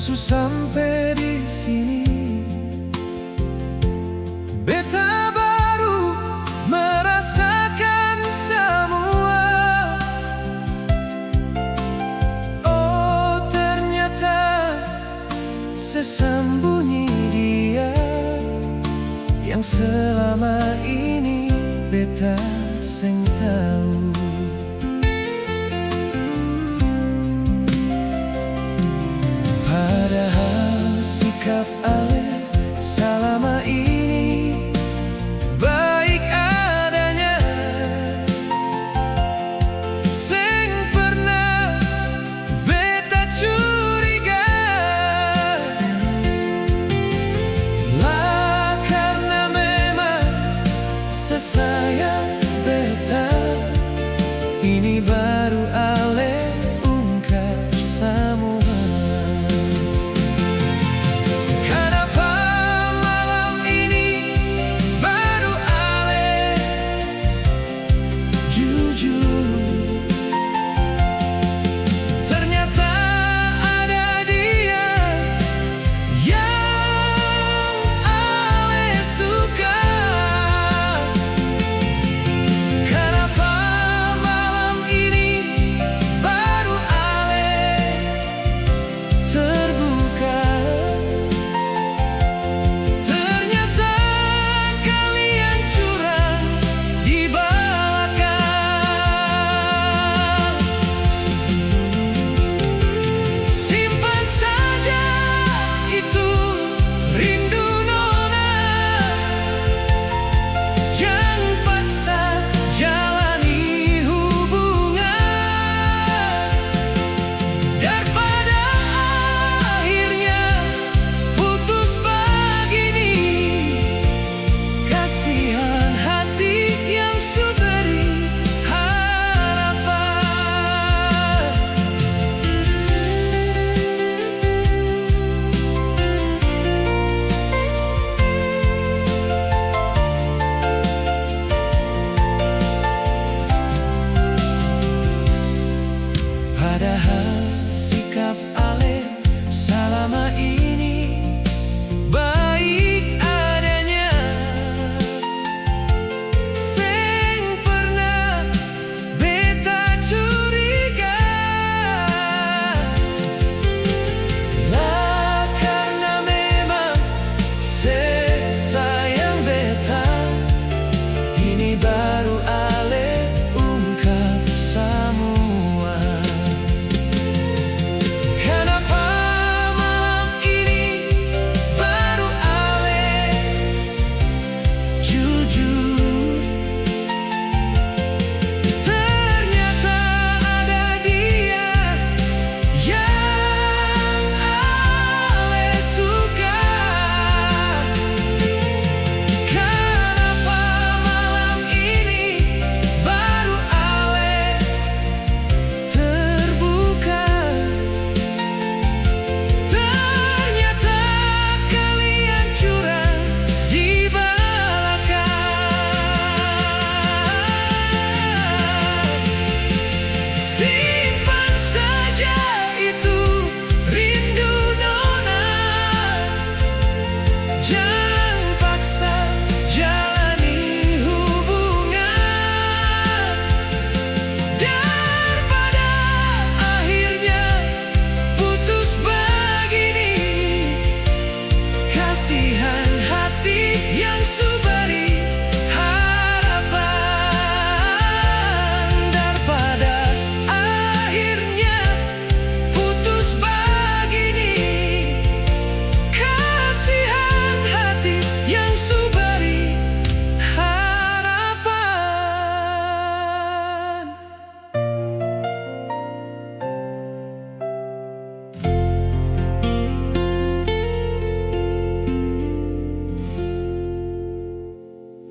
langsung sampai di sini. Beta baru merasakan semua. Oh, ternyata sesembunyi dia yang selama ini beta seng tahu. Padahal sikap ale selama ini baik adanya, seng pernah beta curiga. Lah karena memang sesayang beta, ini baru ale ungkap semua. Padahal sikap ale selama ini baik adanya, seng pernah beta curiga. Lah karena memang sesayang beta, ini baru